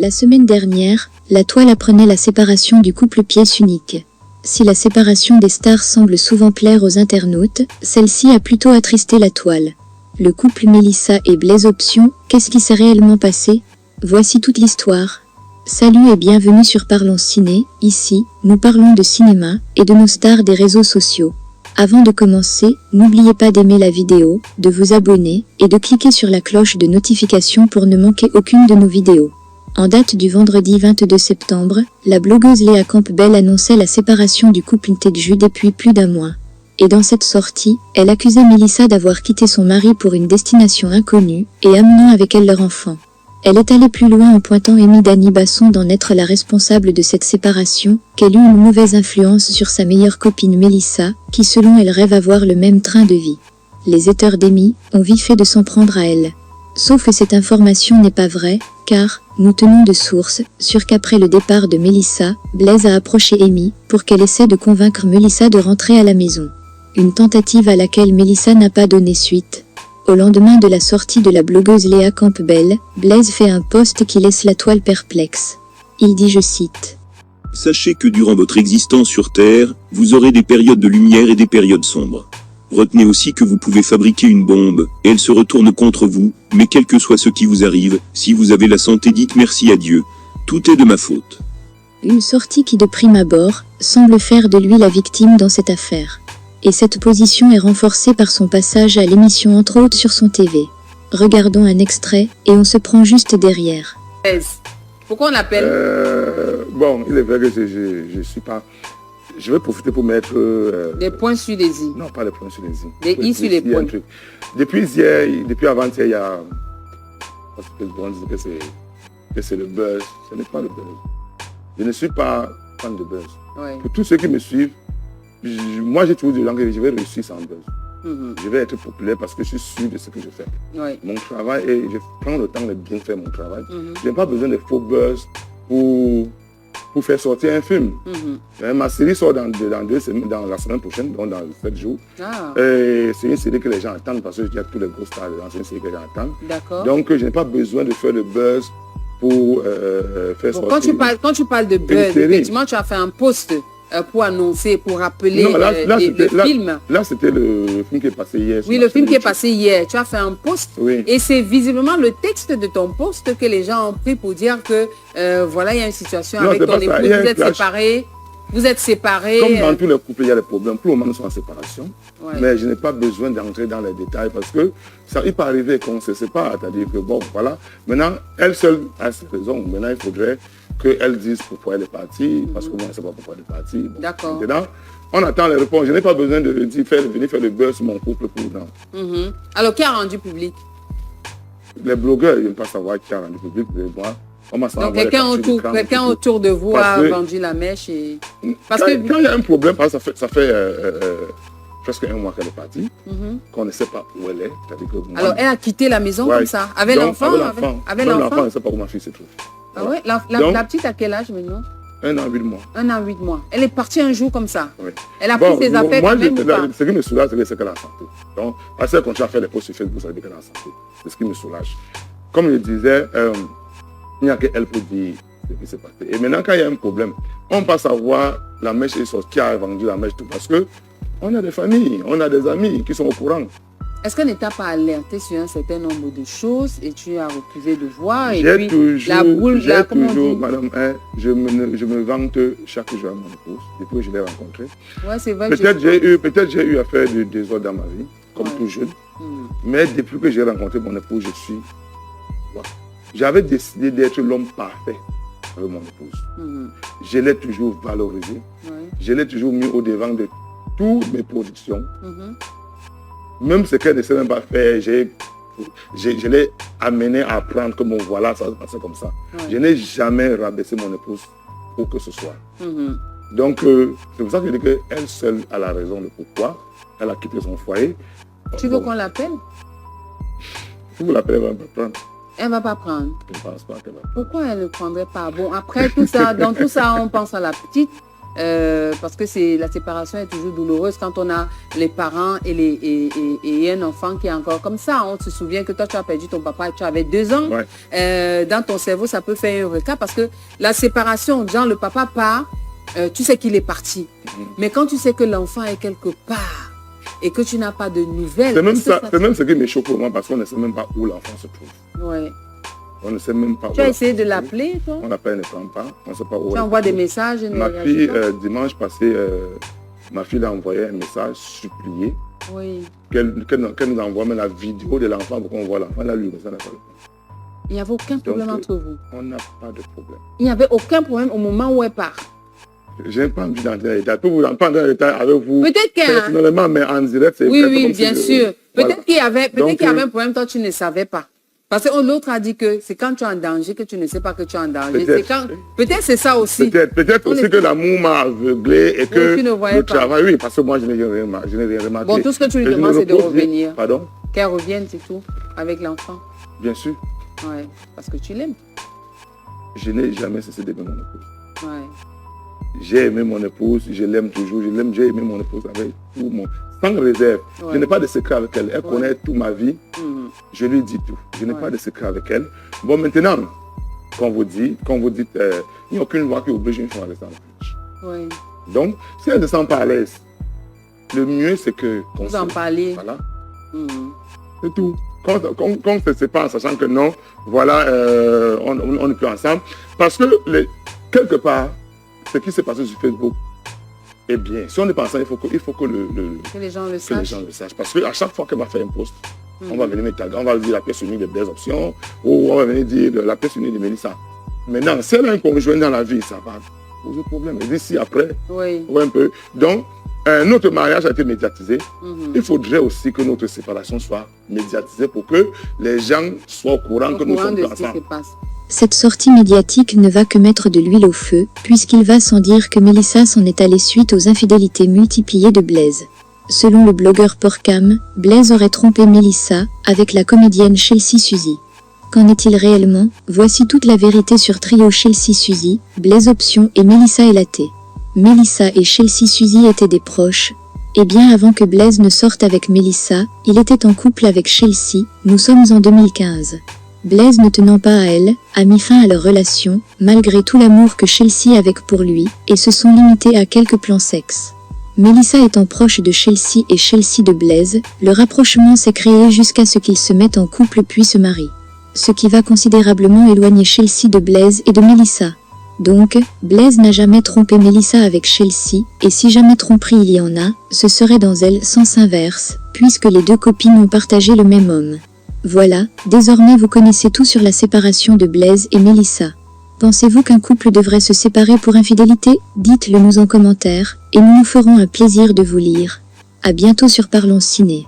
La semaine dernière, la toile apprenait la séparation du couple pièce unique. Si la séparation des stars semble souvent plaire aux internautes, celle-ci a plutôt attristé la toile. Le couple Mélissa et Blaise Option, qu'est-ce qui s'est réellement passé? Voici toute l'histoire. Salut et bienvenue sur Parlons Ciné, ici, nous parlons de cinéma et de nos stars des réseaux sociaux. Avant de commencer, n'oubliez pas d'aimer la vidéo, de vous abonner et de cliquer sur la cloche de notification pour ne manquer aucune de nos vidéos. En date du vendredi 22 septembre, la blogueuse Léa Campbell annonçait la séparation du couple Ntedju depuis plus d'un mois. Et dans cette sortie, elle accusait Mélissa d'avoir quitté son mari pour une destination inconnue et amenant avec elle leur enfant. Elle est allée plus loin en pointant Amy Dany Basson d'en être la responsable de cette séparation, qu'elle eut une mauvaise influence sur sa meilleure copine Mélissa, qui selon elle rêve avoir le même train de vie. Les haters d'Amy ont vite fait de s'en prendre à elle. Sauf que cette information n'est pas vraie, car, nous tenons de sources, sûres qu'après le départ de Mélissa, Blaise a approché Amy pour qu'elle essaie de convaincre Mélissa de rentrer à la maison. Une tentative à laquelle Mélissa n'a pas donné suite. Au lendemain de la sortie de la blogueuse Léa Campbell, Blaise fait un post qui laisse la toile perplexe. Il dit, je cite: « Sachez que durant votre existence sur Terre, vous aurez des périodes de lumière et des périodes sombres. Retenez aussi que vous pouvez fabriquer une bombe, et elle se retourne contre vous, mais quel que soit ce qui vous arrive, si vous avez la santé, dites merci à Dieu. Tout est de ma faute. » Une sortie qui de prime abord, semble faire de lui la victime dans cette affaire. Et cette position est renforcée par son passage à l'émission Entre autres sur son TV. Regardons un extrait, et on se prend juste derrière. Pourquoi on l'appelle Bon, il est vrai que je suis pas... Je vais profiter pour mettre... des points sur les i. Non, pas les points sur les i. Des i sur les points. Depuis hier, depuis avant-hier, il y a... que c'est le buzz. Ce n'est pas le buzz. Je ne suis pas fan de buzz. Ouais. Pour tous ceux qui me suivent, moi j'ai toujours dit aux gens que je vais réussir sans buzz. Je vais être populaire parce que je suis sûr de ce que je fais. Ouais. Mon travail, et je prends le temps de bien faire mon travail. Je n'ai pas besoin de faux buzz pour faire sortir un film. Ma série sort dans la semaine prochaine, donc dans 7 jours. Ah. C'est une série que les gens attendent parce qu'il y a tous les gros stars dedans. C'est une série que les gens attendent. D'accord. Donc je n'ai pas besoin de faire le buzz pour faire sortir. Quand tu parles de buzz, effectivement, tu as fait un post pour annoncer, pour rappeler le film. Là, c'était le film qui est passé hier. Oui, le film qui est passé hier. Tu as fait un post. Oui. Et c'est visiblement le texte de ton post que les gens ont pris pour dire que voilà, il y a une situation avec ton époux, vous êtes séparés. Comme dans tous les couples, il y a des problèmes. Pour le moment, nous sommes en séparation. Ouais. Mais je n'ai pas besoin d'entrer dans les détails parce que ça, il peut arriver qu'on ne se sépare. C'est-à-dire que bon, voilà. Maintenant, elle seule a ses raisons. Maintenant, il faudrait qu'elle dise pourquoi elle est partie, parce que moi, je ne sais pas pourquoi elle est partie. Bon, d'accord. Maintenant, on attend les réponses. Je n'ai pas besoin de venir faire le buzz sur mon couple pour non. Alors, qui a rendu public? Les blogueurs, ils ne veulent pas savoir qui a rendu public. Moi, donc quelqu'un autour de vous a vendu la mèche et... Quand il y a un problème, ça fait presque un mois qu'elle est partie, qu'on ne sait pas où elle est. Alors elle a quitté la maison comme ça, avec l'enfant? Avec l'enfant, je ne sais pas où ma fille se trouve. Ah ouais? La petite à quel âge maintenant? 1 an, 8 mois. 1 an, 8 mois. Elle est partie un jour comme ça. Oui. Elle a pris ses affaires quand même ou pas? Ce qui me soulage, c'est qu'elle est en santé. Donc, parce qu'elle continue à faire les posts sur Facebook, ça veut dire qu'elle est en santé. C'est ce qui me soulage. Comme je disais, il n'y a qu'elle pour dire ce qui s'est passé. Et maintenant, quand il y a un problème, on passe à voir la mèche qui a vendu la mèche, tout parce que on a des familles, on a des amis qui sont au courant. Est-ce qu'elle ne t'a pas alerté sur un certain nombre de choses et tu as refusé de voir? Et j'ai puis, toujours, la boule, madame, je me vante chaque jour à mon épouse, depuis que je l'ai rencontrée. Ouais, c'est vrai. Peut-être j'ai eu à faire du désordre dans ma vie, comme tout jeune. Mais depuis que j'ai rencontré mon épouse, je suis... Voilà. J'avais décidé d'être l'homme parfait avec mon épouse. Je l'ai toujours valorisé. Je l'ai toujours mis au devant de toutes mes productions. Même ce qu'elle ne sait même pas faire, je l'ai amené à apprendre que bon, voilà, ça se passait comme ça. Je n'ai jamais rabaissé mon épouse pour que ce soit. Donc, c'est pour ça que je dis qu'elle seule a la raison de pourquoi elle a quitté son foyer. Tu veux qu'on l'appelle? Si vous l'appelez, elle va pas prendre. Elle ne va pas prendre. Je ne pense pas qu'elle va prendre. Pourquoi elle ne prendrait pas? Bon, après tout ça, dans tout ça, on pense à la petite. parce que la séparation est toujours douloureuse quand on a les parents et un enfant qui est encore comme ça. On se souvient que toi, tu as perdu ton papa et tu avais 2 ans. Ouais. Dans ton cerveau, ça peut faire un recap parce que la séparation, genre le papa part, tu sais qu'il est parti. Mais quand tu sais que l'enfant est quelque part et que tu n'as pas de nouvelles... C'est même ce qui me choque pour moi parce qu'on ne sait même pas où l'enfant se trouve. Ouais. On ne sait même pas où. Tu as essayé de l'appeler, toi? On l'appelle, ne prend pas. On ne sait pas où. Tu envoies des messages? Ma fille, dimanche passé, ma fille a envoyé un message supplié. Oui. Qu'elle nous envoie même la vidéo de l'enfant pour qu'on voit l'enfant. Elle a lu, mais ça n'a pas le temps. Il n'y avait aucun problème entre vous? On n'a pas de problème. Il n'y avait aucun problème au moment où elle part? Je n'ai pas envie d'entrer dans les détails. Je peux vous en prendre dans les détails avec vous. Peut-être qu'il y a... Personnellement, mais en direct, c'est... Oui, bien sûr. Peut-être qu'il y avait un problème, toi, tu ne savais pas. Parce que l'autre a dit que c'est quand tu es en danger que tu ne sais pas que tu es en danger. Peut-être c'est ça aussi. Peut-être aussi que l'amour m'a aveuglé et que tu ne voyais pas. Travail, oui, parce que moi, je n'ai rien remarqué. Bon, tout ce que tu lui demandes, c'est de revenir. Pardon? Qu'elle revienne, c'est tout, avec l'enfant. Bien sûr. Oui, parce que tu l'aimes. Je n'ai jamais cessé d'aimer mon épouse. Ouais. J'ai aimé mon épouse, je l'aime toujours, j'ai aimé mon épouse avec tout mon... Sans réserve. Ouais. Je n'ai pas de secret avec elle. Elle connaît toute ma vie. Je lui dis tout. Je n'ai pas de secret avec elle. Bon, maintenant, quand vous dites, il n'y a aucune loi qui oblige une femme à rester en mariage. Donc, si elle ne se sent pas à l'aise, le mieux, c'est que... Vous en parlez. Voilà. C'est tout. Quand on se sépare en sachant que non, voilà, on n'est plus ensemble. Parce que, quelque part, ce qui s'est passé sur Facebook, eh bien, si on n'est pas ensemble, il faut que les gens le sachent. Parce qu'à chaque fois qu'elle va faire un post, on va venir mettre, on va dire la pièce unique de Blaise Option, ou on va venir dire la pièce unique de Mélissa. Maintenant, si elle a un conjoint dans la vie, ça va poser problème. Et d'ici après, un peu. Donc, notre mariage a été médiatisé. Il faudrait aussi que notre séparation soit médiatisée pour que les gens soient au courant que nous sommes ensemble. Cette sortie médiatique ne va que mettre de l'huile au feu, puisqu'il va sans dire que Mélissa s'en est allée suite aux infidélités multipliées de Blaise. Selon le blogueur Porcam, Blaise aurait trompé Mélissa avec la comédienne Chelsea Suzy. Qu'en est-il réellement? Voici toute la vérité sur trio Chelsea Suzy, Blaise Option et Mélissa Elaté. Mélissa et Chelsea Suzy étaient des proches. Et bien avant que Blaise ne sorte avec Mélissa, il était en couple avec Chelsea, nous sommes en 2015. Blaise ne tenant pas à elle, a mis fin à leur relation, malgré tout l'amour que Chelsea avait pour lui, et se sont limités à quelques plans sexe. Mélissa étant proche de Chelsea et Chelsea de Blaise, le rapprochement s'est créé jusqu'à ce qu'ils se mettent en couple puis se marient. Ce qui va considérablement éloigner Chelsea de Blaise et de Mélissa. Donc, Blaise n'a jamais trompé Mélissa avec Chelsea, et si jamais tromperie il y en a, ce serait dans elle sens inverse, puisque les deux copines ont partagé le même homme. Voilà, désormais vous connaissez tout sur la séparation de Blaise et Mélissa. Pensez-vous qu'un couple devrait se séparer pour infidélité? Dites-le nous en commentaire, et nous nous ferons un plaisir de vous lire. À bientôt sur Parlons Ciné.